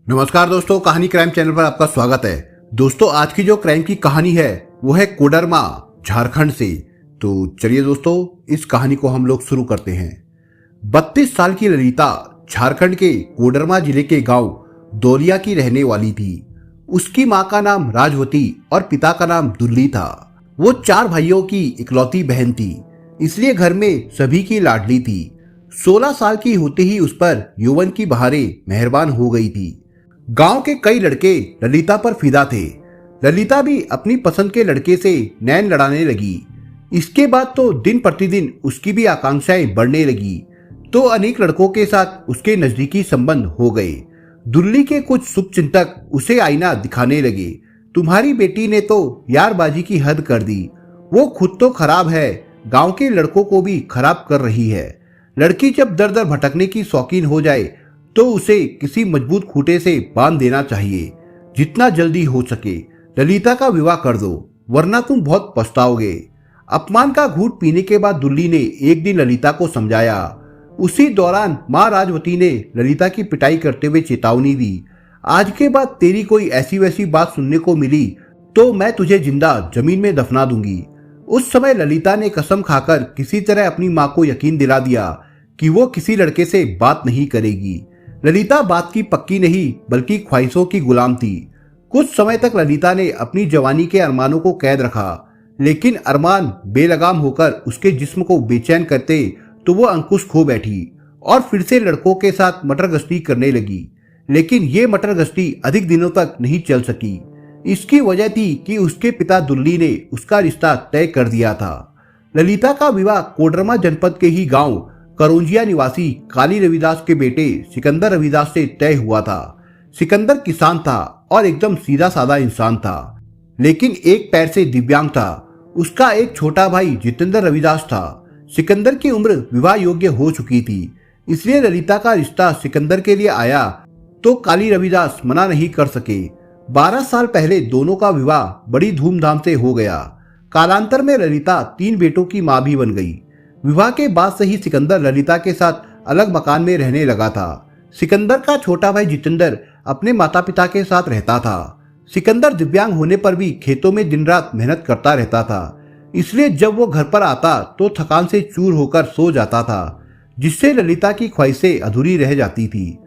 नमस्कार दोस्तों, कहानी क्राइम चैनल पर आपका स्वागत है। दोस्तों, आज की जो क्राइम की कहानी है वो है कोडरमा, झारखंड से। तो चलिए दोस्तों, इस कहानी को हम लोग शुरू करते हैं। 32 साल की ललिता झारखंड के कोडरमा जिले के गांव दौलिया की रहने वाली थी। उसकी मां का नाम राजवती और पिता का नाम दुल्ली था। वो 4 भाइयों की इकलौती बहन थी, इसलिए घर में सभी की लाडली थी। 16 साल की होते ही उस पर यौवन की बहारें मेहरबान हो गई थी। गांव के कई लड़के ललिता पर फिदा थे। ललिता भी अपनी पसंद के लड़के से नैन लड़ाने लगी। इसके बाद तो दिन प्रतिदिन उसकी भी आकांक्षाएं बढ़ने लगी, तो अनेक लड़कों के साथ उसके नजदीकी संबंध हो गए। दुल्ली के कुछ शुभचिंतक उसे आईना दिखाने लगे। तुम्हारी बेटी ने तो यारबाजी की हद कर दी। वो खुद तो खराब है, गांव के लड़कों को भी खराब कर रही है। लड़की जब दर दर भटकने की शौकीन हो जाए तो उसे किसी मजबूत खूंटे से बांध देना चाहिए। जितना जल्दी हो सके ललिता का विवाह कर दो, वरना तुम बहुत पछताओगे। अपमान का घूंट पीने के बाद दुल्ली ने एक दिन ललिता को समझाया। उसी दौरान मां राजवती ने ललिता की पिटाई करते हुए चेतावनी दी, आज के बाद तेरी कोई ऐसी वैसी बात सुनने को मिली तो मैं तुझे जिंदा जमीन में दफना दूंगी। उस समय ललिता ने कसम खाकर किसी तरह अपनी मां को यकीन दिला दिया कि वो किसी लड़के से बात नहीं करेगी। ललिता बात की पक्की नहीं बल्कि ख्वाहिशों की गुलाम थी। कुछ समय तक ललिता ने अपनी जवानी के अरमानों को कैद रखा, लेकिन अरमान बेलगाम होकर उसके जिस्म को बेचैन करते तो वो अंकुश खो बैठी और फिर से लड़कों के साथ मटर गश्ती करने लगी। लेकिन ये मटर गश्ती अधिक दिनों तक नहीं चल सकी। इसकी वजह थी कि उसके पिता दुल्ली ने उसका रिश्ता तय कर दिया था। ललिता का विवाह कोडरमा जनपद के ही गांव करौंजिया निवासी काली रविदास के बेटे सिकंदर रविदास से तय हुआ था। सिकंदर किसान था और एकदम सीधा साधा इंसान था, लेकिन एक पैर से दिव्यांग था। उसका एक छोटा भाई जितेंद्र रविदास था। सिकंदर की उम्र विवाह योग्य हो चुकी थी, इसलिए ललिता का रिश्ता सिकंदर के लिए आया तो काली रविदास मना नहीं कर सके। 12 साल पहले दोनों का विवाह बड़ी धूमधाम से हो गया। कालांतर में ललिता 3 बेटों की मां भी बन गई। विवाह के बाद से ही सिकंदर ललिता के साथ अलग मकान में रहने लगा था। सिकंदर का छोटा भाई जितेंद्र अपने माता पिता के साथ रहता था। सिकंदर दिव्यांग होने पर भी खेतों में दिन रात मेहनत करता रहता था, इसलिए जब वो घर पर आता तो थकान से चूर होकर सो जाता था, जिससे ललिता की ख्वाहिशें अधूरी रह जाती थी।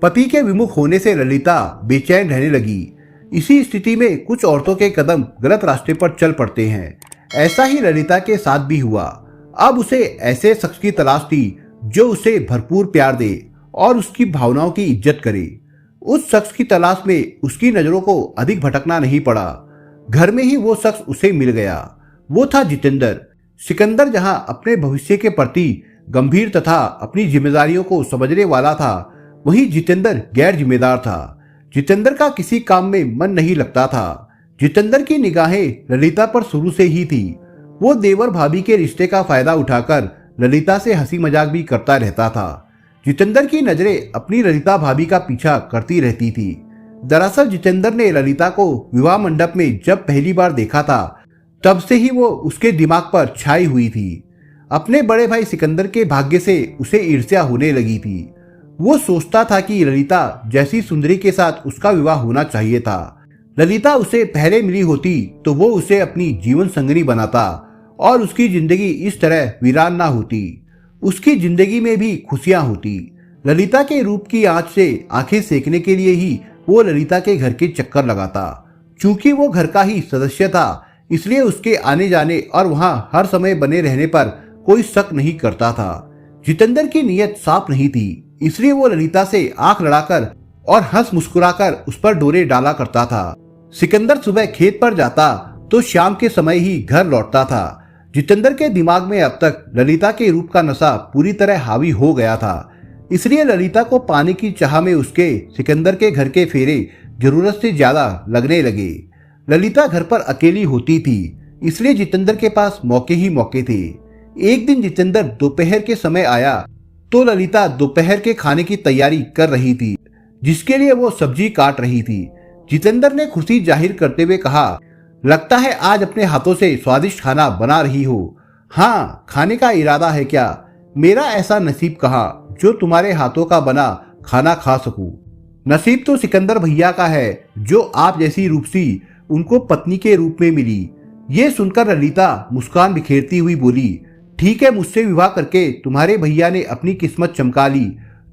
पति के विमुख होने से ललिता बेचैन रहने लगी। इसी स्थिति में कुछ औरतों के कदम गलत रास्ते पर चल पड़ते हैं। ऐसा ही ललिता के साथ भी हुआ। अब उसे ऐसे शख्स की तलाश थी जो उसे भरपूर प्यार दे और उसकी भावनाओं की इज्जत करे। उस शख्स की तलाश में उसकी नजरों को अधिक भटकना नहीं पड़ा। घर में ही वो शख्स उसे मिल गया। वो था जितेंद्र। सिकंदर जहां अपने भविष्य के प्रति गंभीर तथा अपनी जिम्मेदारियों को समझने वाला था, वहीं जितेंद्र गैर जिम्मेदार था। जितेंद्र का किसी काम में मन नहीं लगता था। जितेंद्र की निगाहें ललिता पर शुरू से ही थी। वो देवर भाभी के रिश्ते का फायदा उठाकर ललिता से हंसी मजाक भी करता रहता था। जितेंद्र की नजरें अपनी ललिता भाभी का पीछा करती रहती थी। दरअसल जितेंद्र ने ललिता को विवाह मंडप में जब पहली बार देखा था, तब से ही वो उसके दिमाग पर छाई हुई थी। अपने बड़े भाई सिकंदर के भाग्य से उसे ईर्ष्या होने लगी थी। वो सोचता था कि ललिता जैसी सुंदरी के साथ उसका विवाह होना चाहिए था। ललिता उसे पहले मिली होती तो वो उसे अपनी जीवन संगनी बनाता और उसकी जिंदगी इस तरह वीरान ना होती। उसकी जिंदगी में भी खुशियां होती। ललिता के रूप की आंच से आंखें सेकने के लिए ही वो ललिता के घर के चक्कर लगाता। चूंकि वो घर का ही सदस्य था, इसलिए उसके आने जाने और वहां हर समय बने रहने पर कोई शक नहीं करता था। जितेंद्र की नीयत साफ नहीं थी, इसलिए वो ललिता से आंख लड़ाकर और हंस मुस्कुराकर उस पर डोरे डाला करता था। सिकंदर सुबह खेत पर जाता तो शाम के समय ही घर लौटता था। जितेंद्र के दिमाग में अब तक ललिता के रूप का नशा पूरी तरह हावी हो गया था, इसलिए ललिता को पाने की चाह में उसके सिकंदर के घर के फेरे जरूरत से ज्यादा लगने लगे। ललिता घर पर अकेली होती थी, इसलिए जितेंद्र के पास मौके ही मौके थे। एक दिन जितेंद्र दोपहर के समय आया तो ललिता दोपहर के खाने की तैयारी कर रही थी, जिसके लिए वो सब्जी काट रही थी। जितेंद्र ने खुशी जाहिर करते हुए कहा, लगता है आज अपने हाथों से स्वादिष्ट खाना बना रही हो। हाँ, खाने का इरादा है क्या? मेरा ऐसा नसीब कहाँ जो तुम्हारे हाथों का बना खाना खा सकूं। नसीब तो सिकंदर भैया का है जो आप जैसी रूपसी उनको पत्नी के रूप में मिली। ये सुनकर ललिता मुस्कान बिखेरती हुई बोली, ठीक है, मुझसे विवाह करके तुम्हारे भैया ने अपनी किस्मत चमका ली,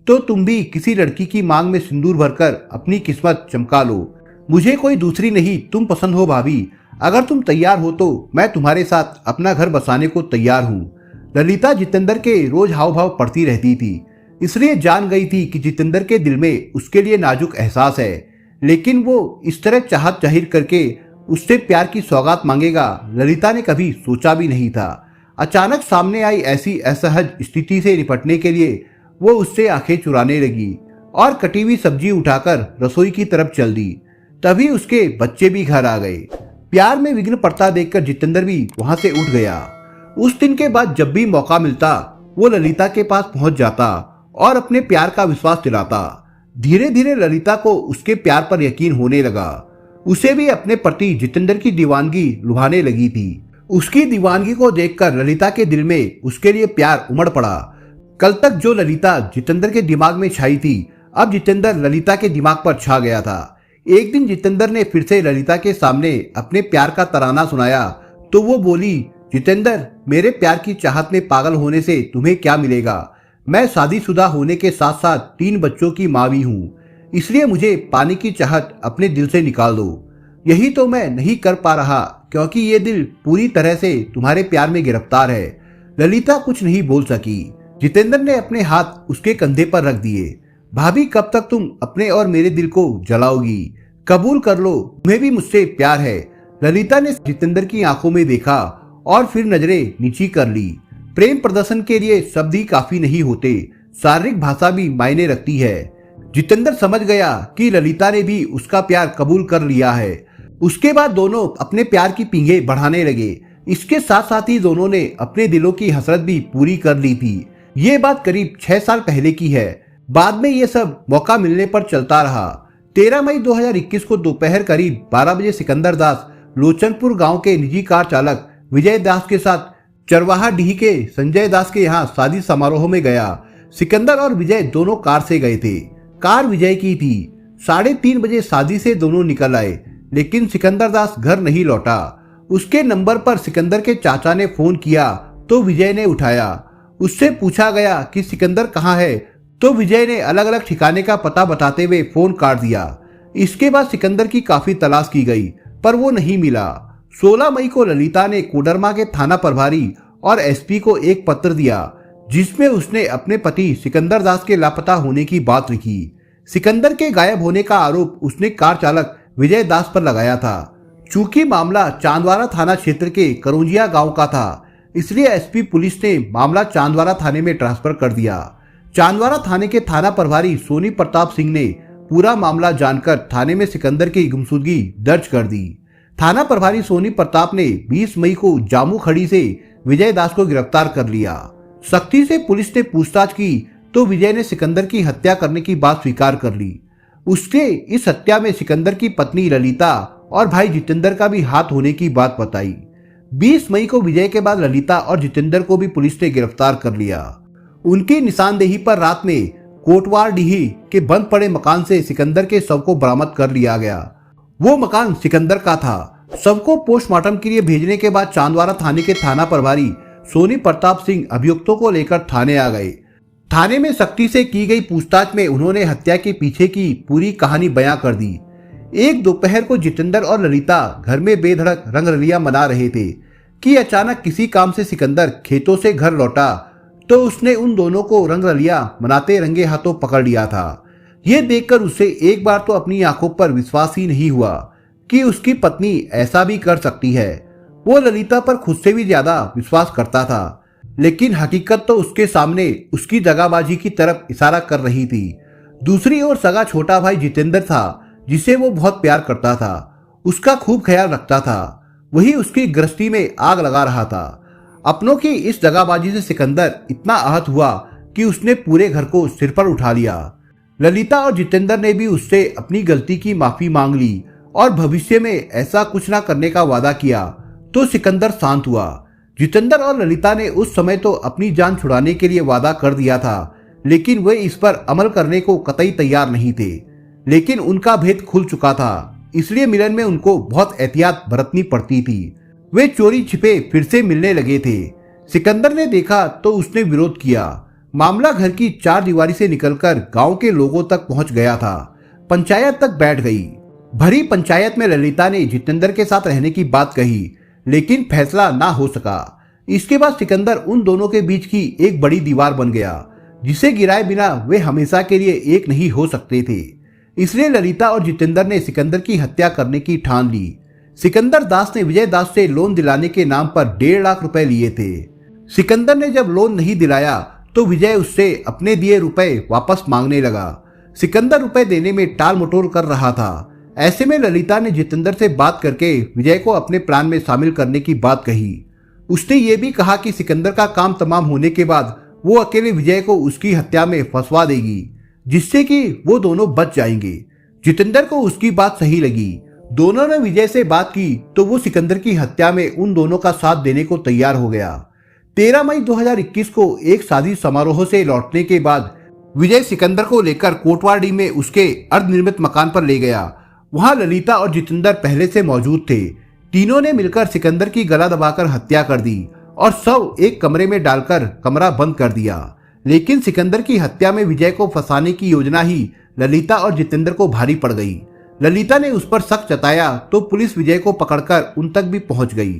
तो तुम भी किसी लड़की की मांग में सिंदूर भरकर अपनी किस्मत चमका लो। मुझे कोई दूसरी नहीं तुम पसंद हो भाभी। अगर तुम तैयार हो तो मैं तुम्हारे साथ अपना घर बसाने को तैयार हूँ। ललिता जितेंद्र के रोज हाव भाव पढ़ती रहती थी, इसलिए जान गई थी कि जितेंद्र के दिल में उसके लिए नाजुक एहसास है, लेकिन वो इस तरह चाहत जाहिर करके उससे प्यार की सौगात मांगेगा ललिता ने कभी सोचा भी नहीं था। अचानक सामने आई ऐसी असहज स्थिति से निपटने के लिए वो उससे आंखें चुराने लगी और कटी हुई सब्जी उठाकर रसोई की तरफ चल दी। तभी उसके बच्चे भी घर आ गए। प्यार में विघ्न पड़ता देखकर जितेंद्र भी वहां से उठ गया। उस दिन के बाद जब भी मौका मिलता वो ललिता के पास पहुंच जाता और अपने प्यार का विश्वास दिलाता। धीरे धीरे ललिता को उसके प्यार पर यकीन होने लगा। उसे भी अपने पति जितेंद्र की दीवानगी लुभाने लगी थी। उसकी दीवानगी को देखकर ललिता के दिल में उसके लिए प्यार उमड़ पड़ा। कल तक जो ललिता जितेंद्र के दिमाग में छाई थी, अब जितेंद्र ललिता के दिमाग पर छा गया था। एक दिन जितेंद्र ने फिर से ललिता के सामने अपने प्यार का तराना सुनाया तो वो बोली, जितेंद्र, मेरे प्यार की चाहत में पागल होने से तुम्हें क्या मिलेगा? मैं शादीशुदा होने के साथ साथ 3 बच्चों की माँ भी हूँ, इसलिए मुझे पाने की चाहत अपने दिल से निकाल दो। यही तो मैं नहीं कर पा रहा क्योंकि ये दिल पूरी तरह से तुम्हारे प्यार में गिरफ्तार है। ललिता कुछ नहीं बोल सकी। जितेंद्र ने अपने हाथ उसके कंधे पर रख दिए। भाभी, कब तक तुम अपने और मेरे दिल को जलाओगी? कबूल कर लो, तुम्हें भी मुझसे प्यार है। ललिता ने जितेंद्र की आंखों में देखा और फिर नजरें नीची कर ली। प्रेम प्रदर्शन के लिए शब्द ही काफी नहीं होते, शारीरिक भाषा भी मायने रखती है। जितेंद्र समझ गया कि ललिता ने भी उसका प्यार कबूल कर लिया है। उसके बाद दोनों अपने प्यार की पींगे बढ़ाने लगे। इसके साथ साथ ही दोनों ने अपने दिलों की हसरत भी पूरी कर ली थी। ये बात करीब 6 साल पहले की है। बाद में ये सब मौका मिलने पर चलता रहा। 13 मई 2021 को दोपहर करीब 12 बजे सिकंदर दास लोचनपुर गांव के निजी कार चालक विजय दास के साथ चरवाहा डीह के संजय दास के यहाँ शादी समारोह में गया। सिकंदर और विजय दोनों कार से गए थे। कार विजय की थी। 3:30 बजे शादी से दोनों निकल आए, लेकिन सिकंदर दास घर नहीं लौटा। उसके नंबर पर सिकंदर के चाचा ने फोन किया तो विजय ने उठाया। उससे पूछा गया कि सिकंदर कहाँ है, तो विजय ने अलग अलग ठिकाने का पता बताते हुए फोन काट दिया। इसके बाद सिकंदर की काफी तलाश की गई पर वो नहीं मिला। 16 मई को ललिता ने कोडरमा के थाना प्रभारी और एसपी को एक पत्र दिया जिसमें उसने अपने पति सिकंदर दास के लापता होने की बात लिखी। सिकंदर के गायब होने का आरोप उसने कार चालक विजय दास पर लगाया था। चूंकि मामला चांदवारा थाना क्षेत्र के करौंजिया गांव का था, इसलिए एसपी पुलिस ने मामला चांदवारा थाने में ट्रांसफर कर दिया। चांदवारा थाने के थाना प्रभारी सोनी प्रताप सिंह ने पूरा मामला जानकर थाने में सिकंदर की गुमशुदगी दर्ज कर दी। थाना प्रभारी सोनी प्रताप ने 20 मई को जामू खड़ी से विजय दास को गिरफ्तार कर लिया। सख्ती से पुलिस ने पूछताछ की तो विजय ने सिकंदर की हत्या करने की बात स्वीकार कर ली। उसके इस हत्या में सिकंदर की पत्नी ललिता और भाई जितेंद्र का भी हाथ होने की बात बताई। 20 मई को विजय के बाद ललिता और जितेंद्र को भी पुलिस ने गिरफ्तार कर लिया। उनकी निशानदेही पर रात में कोटवार डीही के बंद पड़े मकान से सिकंदर के शव को बरामद कर लिया गया। वो मकान सिकंदर का था। शव को पोस्टमार्टम के लिए भेजने के बाद चांदवारा थाने के थाना प्रभारी सोनी प्रताप सिंह अभियुक्तों को लेकर थाने आ गए। थाने में सख्ती से की गई पूछताछ में उन्होंने हत्या के पीछे की पूरी कहानी बयां कर दी। एक दोपहर को जितेंद्र और ललिता घर में बेधड़क रंगरलियां मना रहे थे कि अचानक किसी काम से सिकंदर खेतों से घर लौटा तो उसने उन दोनों को रंगरलियां मनाते रंगे हाथों पकड़ लिया था। ये देखकर उसे एक बार तो अपनी आंखों पर विश्वास ही नहीं हुआ कि उसकी पत्नी ऐसा भी कर सकती है। वो ललिता पर खुद से भी ज्यादा विश्वास करता था, लेकिन हकीकत तो उसके सामने उसकी दगाबाजी की तरफ इशारा कर रही थी। दूसरी ओर सगा छोटा भाई जितेंद्र था जिसे वो बहुत प्यार करता था, उसका खूब ख्याल रखता था। वही उसकी गृहस्थी में आग लगा रहा था। अपनों की इस दगाबाजी से सिकंदर इतना आहत हुआ कि उसने पूरे घर को सिर पर उठा लिया। ललिता और जितेंद्र ने भी उससे अपनी गलती की माफी मांग ली और भविष्य में ऐसा कुछ ना करने का वादा किया तो सिकंदर शांत हुआ। जितेंद्र और ललिता ने उस समय तो अपनी जान छुड़ाने के लिए वादा कर दिया था, लेकिन वे इस पर अमल करने को कतई तैयार नहीं थे। लेकिन उनका भेद खुल चुका था, इसलिए मिलन में उनको बहुत एहतियात बरतनी पड़ती थी। वे चोरी छिपे फिर से मिलने लगे थे। सिकंदर ने देखा तो उसने विरोध किया। मामला घर की चार दीवारी से निकलकर गांव के लोगों तक पहुंच गया था। पंचायत तक बैठ गई। भरी पंचायत में ललिता ने जितेंद्र के साथ रहने की बात कही, लेकिन फैसला ना हो सका। इसके बाद सिकंदर उन दोनों के बीच की एक बड़ी दीवार बन गया, जिसे गिराए बिना वे हमेशा के लिए एक नहीं हो सकते थे। इसलिए ललिता और जितेंद्र ने सिकंदर की हत्या करने की ठान ली। सिकंदर दास ने विजय दास से लोन दिलाने के नाम पर 1.5 लाख रुपए लिए थे। सिकंदर ने जब लोन नहीं दिलाया तो विजय उससे अपने दिए रुपए वापस मांगने लगा। सिकंदर रुपए देने में टाल मटोल कर रहा था। ऐसे में ललिता ने जितेंद्र से बात करके विजय को अपने प्लान में शामिल करने की बात कही। उसने ये भी कहा कि सिकंदर का काम तमाम होने के बाद वो अकेले विजय को उसकी हत्या में फंसवा देगी, जिससे कि वो दोनों बच जाएंगे। जितेंद्र को उसकी बात सही लगी। दोनों ने विजय से बात की तो वो सिकंदर की हत्या में उन दोनों का साथ देने को तैयार हो गया। 13 मई 2021 को एक शादी समारोह से लौटने के बाद विजय सिकंदर को लेकर कोटवाड़ी में उसके अर्धनिर्मित मकान पर ले गया। वहां ललिता और जितेंद्र पहले से मौजूद थे। तीनों ने मिलकर सिकंदर की गला दबाकर हत्या कर दी और शव एक कमरे में डालकर कमरा बंद कर दिया। लेकिन सिकंदर की हत्या में विजय को फंसाने की योजना ही ललिता और जितेंद्र को भारी पड़ गई। ललिता ने उस पर शक जताया तो पुलिस विजय को पकड़कर उन तक भी पहुंच गई।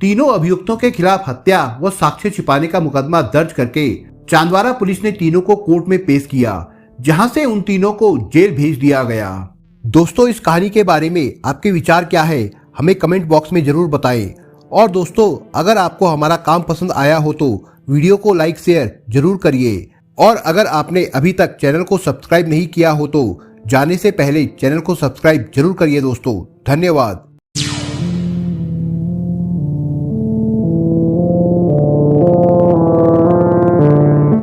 तीनों अभियुक्तों के खिलाफ हत्या व साक्ष्य छिपाने का मुकदमा दर्ज करके चांदवारा पुलिस ने तीनों को कोर्ट में पेश किया, जहां से उन तीनों को जेल भेज दिया गया। दोस्तों, इस कहानी के बारे में आपके विचार क्या है, हमें कमेंट बॉक्स में जरूर बताएं। और दोस्तों, अगर आपको हमारा काम पसंद आया हो तो वीडियो को लाइक शेयर जरूर करिए। और अगर आपने अभी तक चैनल को सब्सक्राइब नहीं किया हो तो जाने से पहले चैनल को सब्सक्राइब जरूर करिए दोस्तों। धन्यवाद।